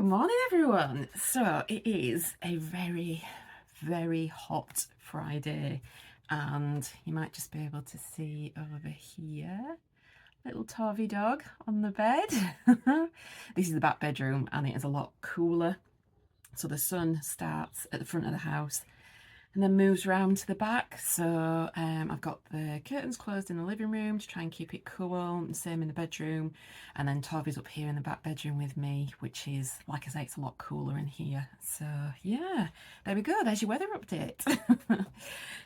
morning everyone. So it is a very hot Friday, and you might just be able to see over here little Tovy dog on the bed. This is the back bedroom and it is a lot cooler, so the sun starts at the front of the house and then moves round to the back. So I've got the curtains closed in the living room to try and keep it cool, and same in the bedroom. And then Toby's up here in the back bedroom with me, which is, like I say, it's a lot cooler in here. So yeah, there we go, there's your weather update.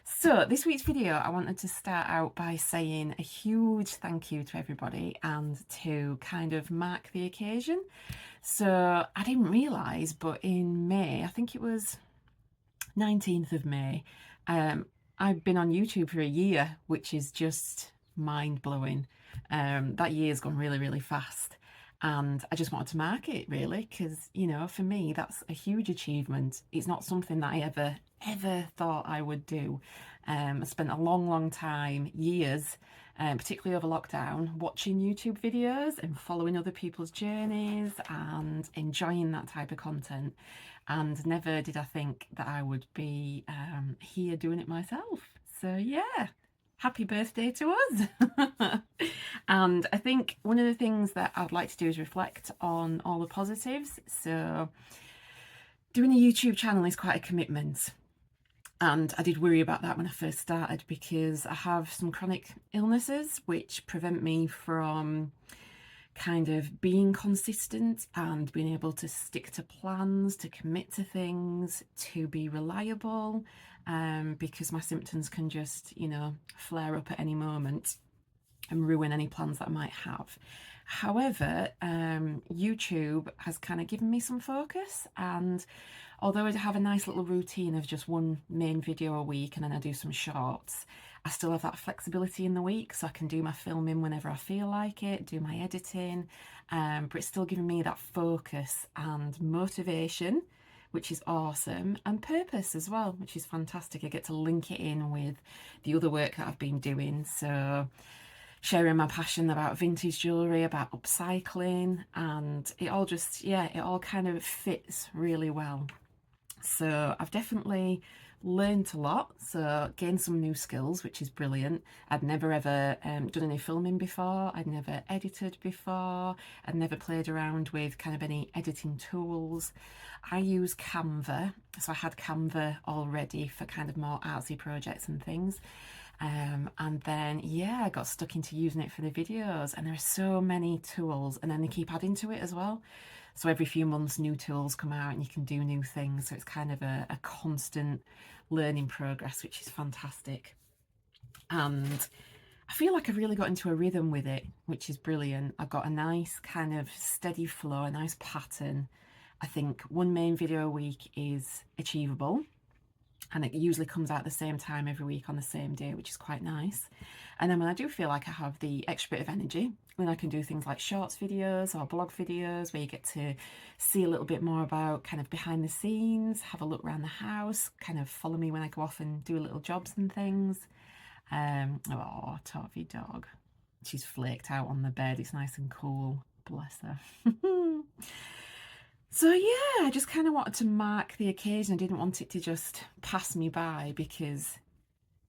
So this week's video, I wanted to start out by saying a huge thank you to everybody and to kind of mark the occasion. So I didn't realise, but in May, I think it was 19th of May, I've been on YouTube for a year, which is just mind-blowing. That year's gone really fast, and I just wanted to mark it really, because, you know, for me that's a huge achievement. It's not something that I ever thought I would do. I spent a long time, years, particularly over lockdown, watching YouTube videos and following other people's journeys and enjoying that type of content, and never did I think that I would be here doing it myself. So yeah, happy birthday to us. And I think one of the things that I'd like to do is reflect on all the positives. So doing a YouTube channel is quite a commitment, and I did worry about that when I first started, because I have some chronic illnesses which prevent me from kind of being consistent and being able to stick to plans, to commit to things, to be reliable, because my symptoms can just, you know, flare up at any moment and ruin any plans that I might have. However, YouTube has kind of given me some focus, and although I have a nice little routine of just one main video a week and then I do some shorts, I still have that flexibility in the week, so I can do my filming whenever I feel like it, do my editing, but it's still giving me that focus and motivation, which is awesome, and purpose as well, which is fantastic. I get to link it in with the other work that I've been doing, so sharing my passion about vintage jewellery, about upcycling, and it all just, yeah, it all kind of fits really well. So I've definitely learned a lot, so gained some new skills, which is brilliant. I'd never ever done any filming before, I'd never edited before, I'd never played around with kind of any editing tools. I use Canva, so I had Canva already for kind of more artsy projects and things. And then yeah, I got stuck into using it for the videos, and there are so many tools, and then they keep adding to it as well. So every few months new tools come out and you can do new things, so it's kind of a constant learning progress, which is fantastic. And I feel like I've really got into a rhythm with it, which is brilliant. I've got a nice kind of steady flow, a nice pattern. I think one main video a week is achievable, and it usually comes out at the same time every week on the same day, which is quite nice. And then when I do feel like I have the extra bit of energy, then I can do things like shorts videos or blog videos where you get to see a little bit more about kind of behind the scenes, have a look around the house, kind of follow me when I go off and do little jobs and things. Oh, Tovy dog, she's flaked out on the bed, it's nice and cool, bless her. So yeah, I just kind of wanted to mark the occasion. I didn't want it to just pass me by, because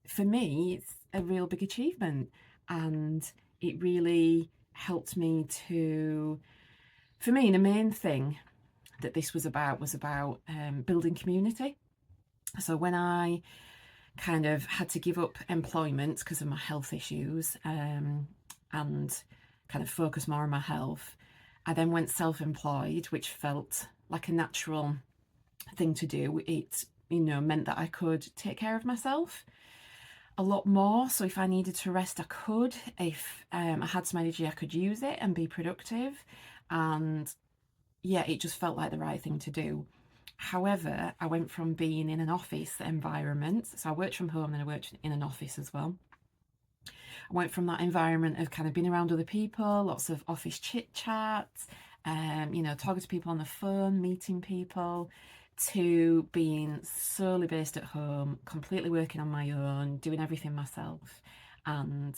for me it's a real big achievement, and it really helped me to, for me, the main thing that this was about building community. So when I kind of had to give up employment because of my health issues, and kind of focus more on my health, I then went self-employed, which felt like a natural thing to do. It, you know, meant that I could take care of myself a lot more. So if I needed to rest, I could. If I had some energy, I could use it and be productive. And yeah, it just felt like the right thing to do. However, I went from being in an office environment, so I worked from home and I worked in an office as well. I went from that environment of kind of being around other people, lots of office chit chat, you know, talking to people on the phone, meeting people, to being solely based at home, completely working on my own, doing everything myself. And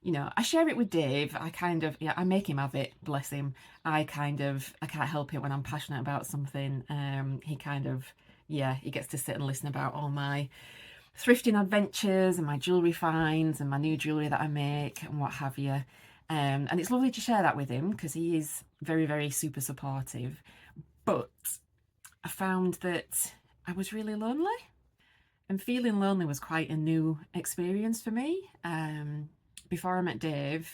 you know, I share it with Dave. I kind of, yeah, I make him have it, bless him. I can't help it when I'm passionate about something. He kind of, yeah, he gets to sit and listen about all my thrifting adventures and my jewellery finds and my new jewellery that I make and what have you. And it's lovely to share that with him because he is very, very super supportive. But I found that I was really lonely, and feeling lonely was quite a new experience for me. Before I met Dave,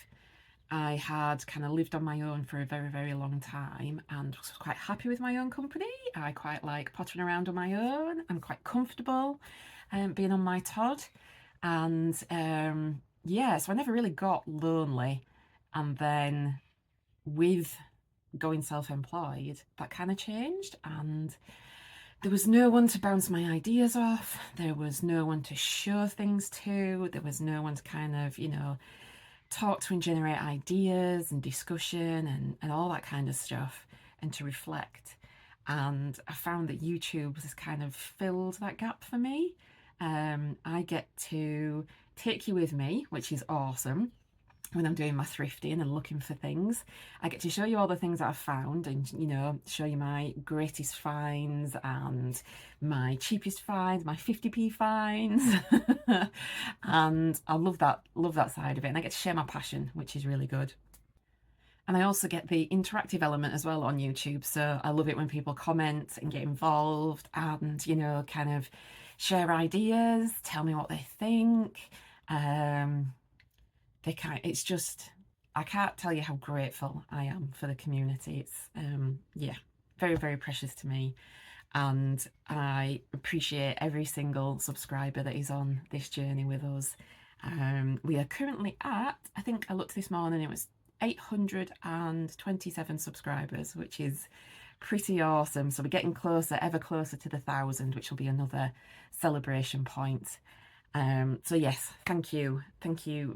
I had kind of lived on my own for a very, very long time and was quite happy with my own company. I quite like pottering around on my own. I'm quite comfortable being on my Todd. And yeah, so I never really got lonely. And then with going self-employed, that kind of changed, and there was no one to bounce my ideas off. There was no one to show things to. There was no one to kind of, you know, talk to and generate ideas and discussion and all that kind of stuff, and to reflect. And I found that YouTube has kind of filled that gap for me. I get to take you with me, which is awesome. When I'm doing my thrifting and looking for things, I get to show you all the things that I've found and, you know, show you my greatest finds and my cheapest finds, my 50p finds. And I love that side of it. And I get to share my passion, which is really good. And I also get the interactive element as well on YouTube. So I love it when people comment and get involved and, you know, kind of share ideas, tell me what they think. It's just, I can't tell you how grateful I am for the community. It's yeah, very, very precious to me, and I appreciate every single subscriber that is on this journey with us. We are currently at, I think I looked this morning, it was 827 subscribers, which is pretty awesome. So we're getting closer, ever closer to the 1,000, which will be another celebration point. So yes, thank you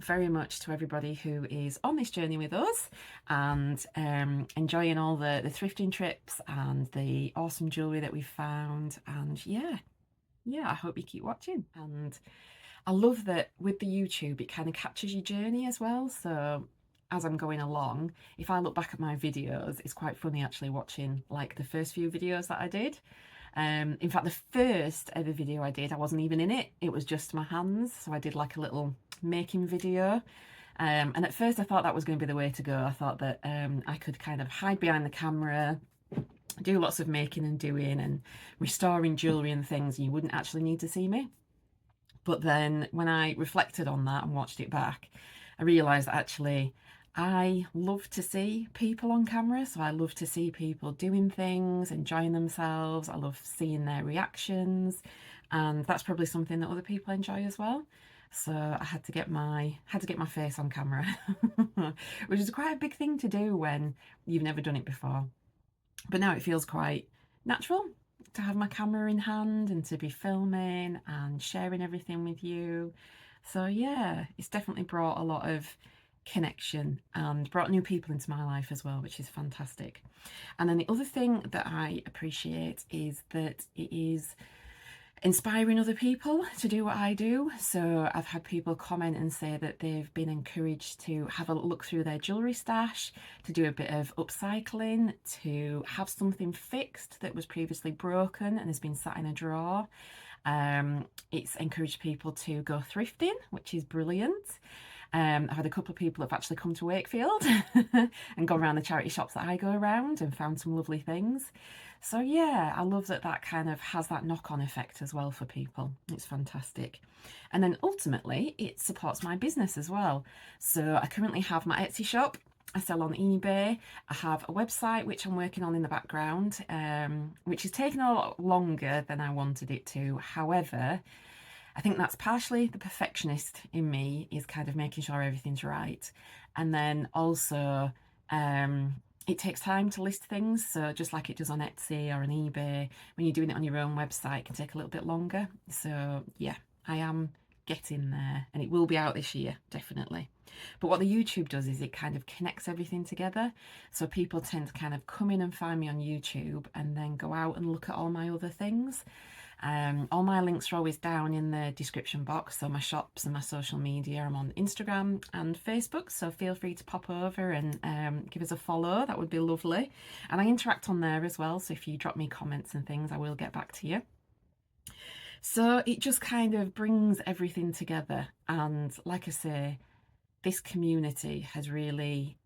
very much to everybody who is on this journey with us and enjoying all the thrifting trips and the awesome jewellery that we've found. And yeah, I hope you keep watching. And I love that with the YouTube it kind of captures your journey as well. So as I'm going along, if I look back at my videos, it's quite funny actually watching like the first few videos that I did. In fact, the first ever video I did, I wasn't even in it. It was just my hands. So I did like a little making video. And at first I thought that was going to be the way to go. I thought that I could kind of hide behind the camera, do lots of making and doing and restoring jewellery and things, and you wouldn't actually need to see me. But then when I reflected on that and watched it back, I realised that actually I love to see people on camera. So I love to see people doing things, enjoying themselves. I love seeing their reactions, and that's probably something that other people enjoy as well. So I had to get my face on camera, which is quite a big thing to do when you've never done it before. But now it feels quite natural to have my camera in hand and to be filming and sharing everything with you. So yeah, it's definitely brought a lot of connection and brought new people into my life as well, which is fantastic. And then the other thing that I appreciate is that it is inspiring other people to do what I do. So I've had people comment and say that they've been encouraged to have a look through their jewellery stash, to do a bit of upcycling, to have something fixed that was previously broken and has been sat in a drawer. It's encouraged people to go thrifting, which is brilliant. I've had a couple of people that have actually come to Wakefield and gone around the charity shops that I go around and found some lovely things. So yeah, I love that that kind of has that knock-on effect as well for people. It's fantastic. And then ultimately it supports my business as well. So I currently have my Etsy shop. I sell on eBay. I have a website which I'm working on in the background, which is taking a lot longer than I wanted it to. However, I think that's partially the perfectionist in me is kind of making sure everything's right. And then also it takes time to list things. So just like it does on Etsy or on eBay, when you're doing it on your own website, it can take a little bit longer. So yeah, I am getting there, and it will be out this year, definitely. But what the YouTube does is it kind of connects everything together. So people tend to kind of come in and find me on YouTube and then go out and look at all my other things. All my links are always down in the description box, so my shops and my social media. I'm on Instagram and Facebook, so feel free to pop over and give us a follow. That would be lovely. And I interact on there as well, so if you drop me comments and things, I will get back to you. So it just kind of brings everything together, and like I say, this community has really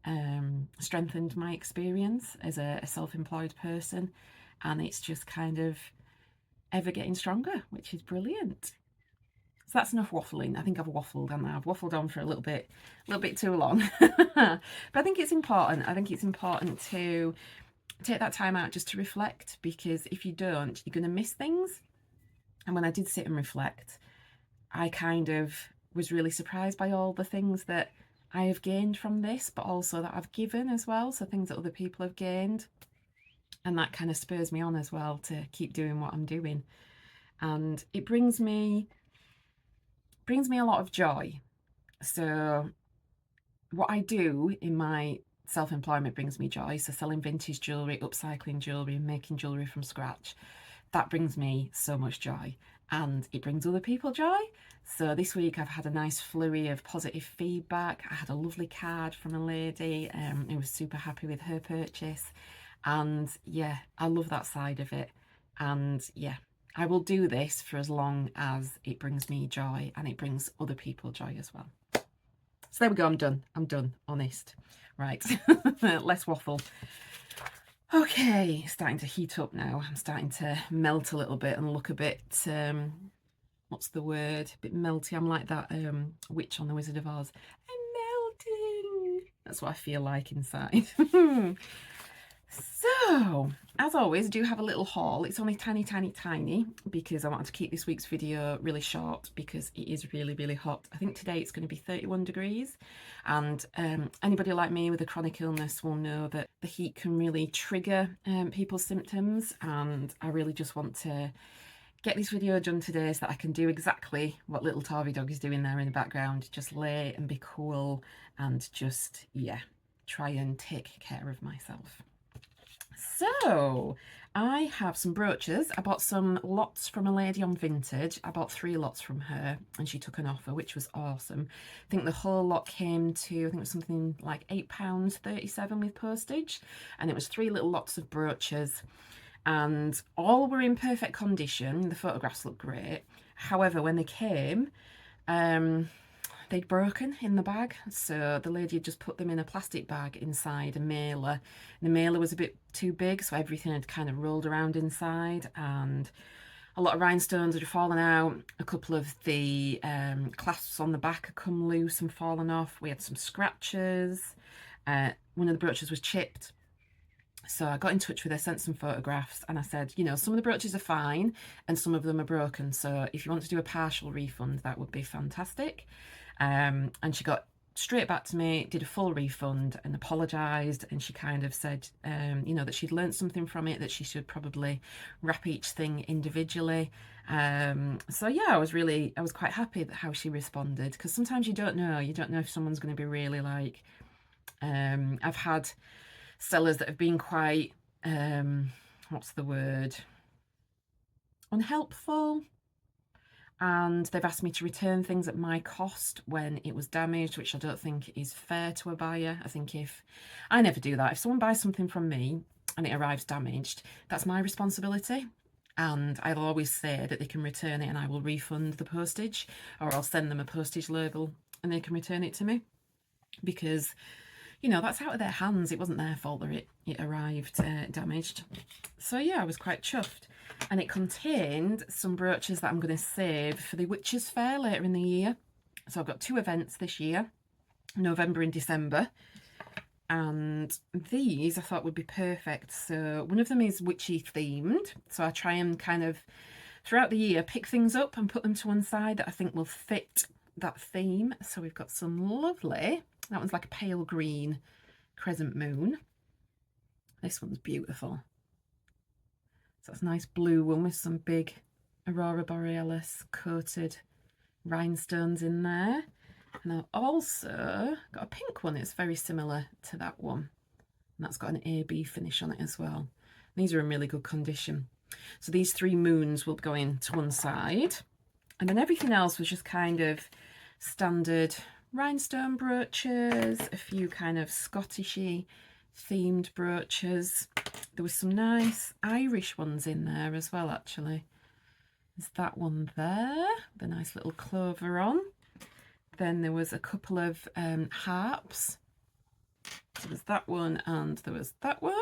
strengthened my experience as a self-employed person, and it's just kind of ever getting stronger, which is brilliant. So that's enough waffling. I think I've waffled, haven't I? I've waffled on for a little bit too long. But I think it's important. I think it's important to take that time out just to reflect, because if you don't, you're going to miss things. And when I did sit and reflect, I kind of was really surprised by all the things that I have gained from this, but also that I've given as well, so things that other people have gained. And that kind of spurs me on as well to keep doing what I'm doing. And it brings me a lot of joy. So what I do in my self-employment brings me joy. So selling vintage jewellery, upcycling jewellery and making jewellery from scratch, that brings me so much joy, and it brings other people joy. So this week I've had a nice flurry of positive feedback. I had a lovely card from a lady who was super happy with her purchase, and yeah, I love that side of it. And yeah, I will do this for as long as it brings me joy and it brings other people joy as well. So there we go, I'm done, honest. Right, less waffle. Okay, starting to heat up now. I'm starting to melt a little bit and look a bit, what's the word? A bit melty. I'm like that witch on The Wizard of Oz. I'm melting. That's what I feel like inside. So, as always, I do have a little haul. It's only tiny, because I wanted to keep this week's video really short because it is really, really hot. I think today it's going to be 31 degrees. And anybody like me with a chronic illness will know that the heat can really trigger people's symptoms. And I really just want to get this video done today so that I can do exactly what little Tarvy dog is doing there in the background. Just lay and be cool and just, yeah, try and take care of myself. So I have some brooches. I bought some lots from a lady on Vintage. I bought 3 lots from her and she took an offer, which was awesome. I think the whole lot came to, I think it was something like £8.37 with postage, and it was 3 little lots of brooches, and all were in perfect condition. The photographs looked great. However, when they came, they'd broken in the bag, so the lady had just put them in a plastic bag inside a mailer. The mailer was a bit too big, so everything had kind of rolled around inside, and a lot of rhinestones had fallen out. A couple of the clasps on the back had come loose and fallen off. We had some scratches. One of the brooches was chipped. So I got in touch with her, sent some photographs, and I said, you know, some of the brooches are fine and some of them are broken, so if you want to do a partial refund, that would be fantastic. And she got straight back to me, did a full refund and apologised, and she kind of said, you know, that she'd learned something from it, that she should probably wrap each thing individually. So yeah, I was quite happy that how she responded, because sometimes you don't know if someone's going to be really like, I've had sellers that have been quite, what's the word, unhelpful, and they've asked me to return things at my cost when it was damaged, which I don't think is fair to a buyer. I think I never do that. If someone buys something from me and it arrives damaged, that's my responsibility. And I'll always say that they can return it and I will refund the postage, or I'll send them a postage label and they can return it to me, because, you know, that's out of their hands. It wasn't their fault that it arrived damaged. So yeah, I was quite chuffed. And it contained some brooches that I'm going to save for the Witches' Fair later in the year. So I've got 2 events this year, November and December. And these I thought would be perfect. So one of them is witchy themed. So I try and kind of throughout the year pick things up and put them to one side that I think will fit that theme. So we've got some lovely, that one's like a pale green crescent moon. This one's beautiful. So it's a nice blue one with some big Aurora Borealis coated rhinestones in there. And I've also got a pink one that's very similar to that one. And that's got an AB finish on it as well. These are in really good condition. So these 3 moons will go in to one side, and then everything else was just kind of standard rhinestone brooches, a few kind of Scottishy themed brooches. There was some nice Irish ones in there as well, actually. There's that one there, the nice little clover on. Then there was a couple of harps. There was that one and there was that one.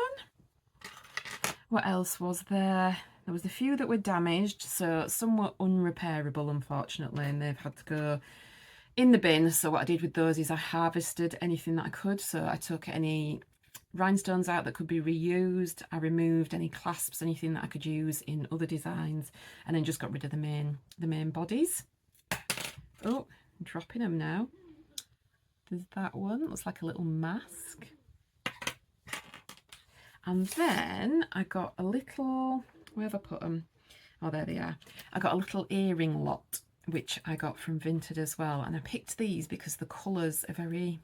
What else was there? There was a few that were damaged, so some were unrepairable, unfortunately, and they've had to go in the bin. So what I did with those is I harvested anything that I could. So I took any rhinestones out that could be reused. I removed any clasps, anything that I could use in other designs, and then just got rid of the main bodies. Oh, I'm dropping them now. There's that one, looks like a little mask. And then I got a little, where have I put them? Oh, there they are. I got a little earring lot, which I got from Vinted as well. And I picked these because the colours are very,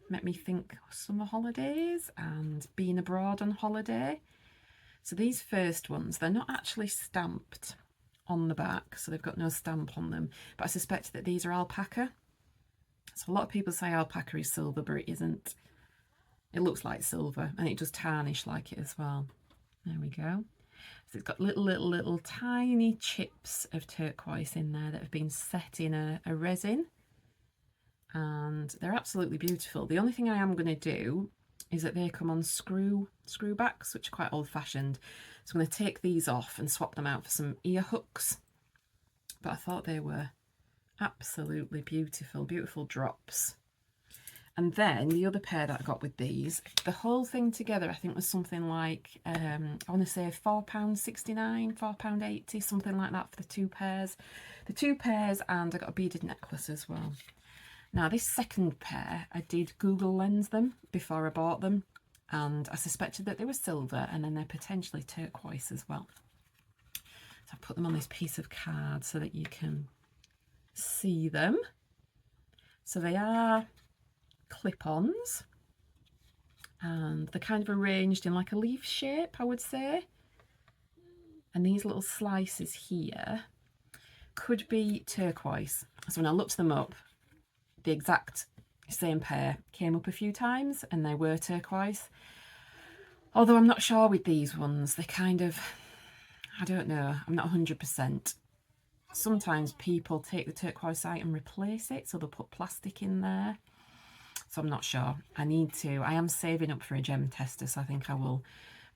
make me think of summer holidays and being abroad on holiday. So these first ones, they're not actually stamped on the back, so they've got no stamp on them. But I suspect that these are alpaca. So a lot of people say alpaca is silver, but it isn't. It looks like silver, and it does tarnish like it as well. There we go. So it's got little tiny chips of turquoise in there that have been set in a resin, and they're absolutely beautiful. The only thing I am going to do is that they come on screw backs, which are quite old-fashioned. So I'm going to take these off and swap them out for some ear hooks. But I thought they were absolutely beautiful drops. And then the other pair that I got with these, the whole thing together I think was something like, I want to say £4.69, £4.80, something like that for the 2 pairs. The 2 pairs, and I got a beaded necklace as well. Now this second pair, I did Google Lens them before I bought them, and I suspected that they were silver, and then they're potentially turquoise as well. So I put them on this piece of card so that you can see them. So they are clip-ons, and they're kind of arranged in like a leaf shape, I would say. And these little slices here could be turquoise. So when I looked them up, the exact same pair came up a few times and they were turquoise. Although I'm not sure with these ones, they kind of, I don't know, I'm not 100%. Sometimes people take the turquoise out and replace it, so they'll put plastic in there. So I'm not sure. I am saving up for a gem tester, so I think I will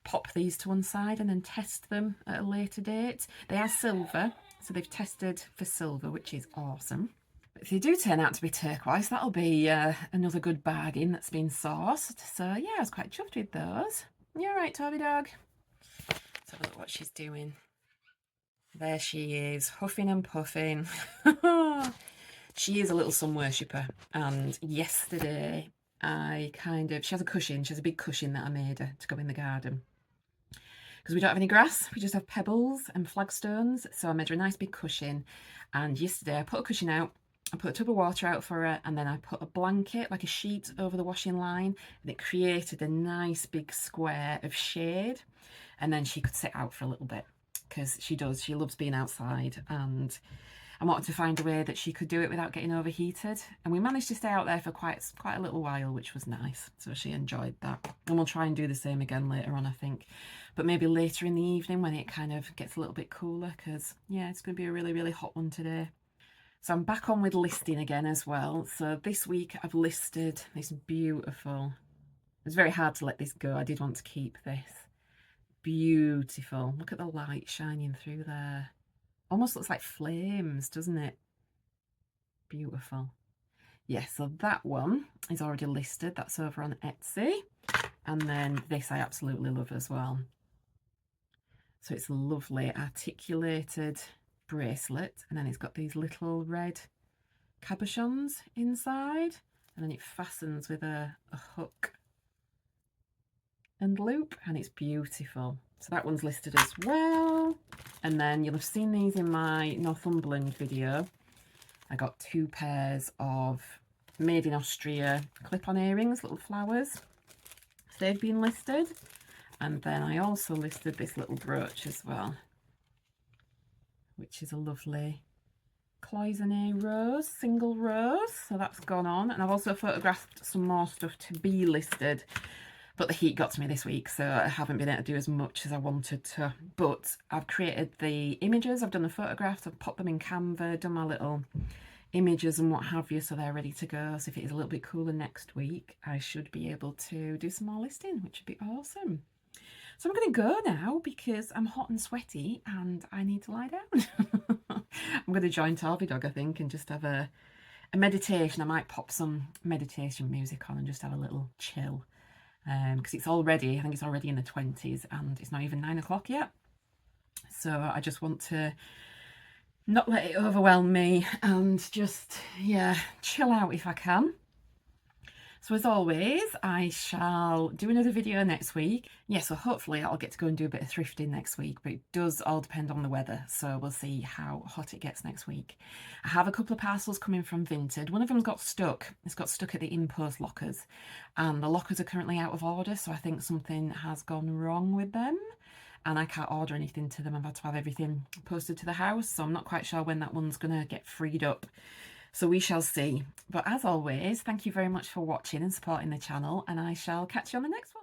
pop these to one side and then test them at a later date. They are silver, so they've tested for silver, which is awesome. But if they do turn out to be turquoise, that'll be another good bargain that's been sourced. So yeah, I was quite chuffed with those. You all right, Toby dog? Let's have a look what she's doing. There she is, huffing and puffing. She is a little sun worshipper, and yesterday she has a cushion, she has a big cushion that I made her to go in the garden. Because we don't have any grass, we just have pebbles and flagstones, so I made her a nice big cushion, and yesterday I put a cushion out, I put a tub of water out for her, and then I put a blanket, like a sheet, over the washing line, and it created a nice big square of shade, and then she could sit out for a little bit, because she loves being outside, and I wanted to find a way that she could do it without getting overheated, and we managed to stay out there for quite a little while, which was nice. So she enjoyed that, and we'll try and do the same again later on, I think, but maybe later in the evening when it kind of gets a little bit cooler, because yeah, it's going to be a really hot one today. So I'm back on with listing again as well. So this week I've listed this beautiful, it's very hard to let this go, I did want to keep this. Beautiful, look at the light shining through there. Almost looks like flames, doesn't it? Beautiful. Yeah, so that one is already listed. That's over on Etsy. And then this I absolutely love as well. So it's a lovely articulated bracelet. And then it's got these little red cabochons inside. And then it fastens with a hook and loop. And it's beautiful. So that one's listed as well. And then you'll have seen these in my Northumberland video. I got 2 pairs of made in Austria clip-on earrings, little flowers. They've been listed. And then I also listed this little brooch as well. which is a lovely cloisonne rose, single rose, so that's gone on. And I've also photographed some more stuff to be listed, but the heat got to me this week, so I haven't been able to do as much as I wanted to. But I've created the images, I've done the photographs, I've popped them in Canva, done my little images and what have you, so they're ready to go. So if it is a little bit cooler next week, I should be able to do some more listing, which would be awesome. So I'm going to go now because I'm hot and sweaty and I need to lie down. I'm going to join Tarby Dog, I think, and just have a meditation. I might pop some meditation music on and just have a little chill. Because it's already, I think it's already in the 20s and it's not even 9 o'clock yet. So I just want to not let it overwhelm me and just, yeah, chill out if I can. So as always, I shall do another video next week. Yeah, so hopefully I'll get to go and do a bit of thrifting next week, but it does all depend on the weather. So we'll see how hot it gets next week. I have a couple of parcels coming from Vinted. One of them's got stuck. It's got stuck at the in-post lockers, and the lockers are currently out of order. So I think something has gone wrong with them and I can't order anything to them. I've had to have everything posted to the house. So I'm not quite sure when that one's gonna get freed up. So we shall see. But as always, thank you very much for watching and supporting the channel, and I shall catch you on the next one.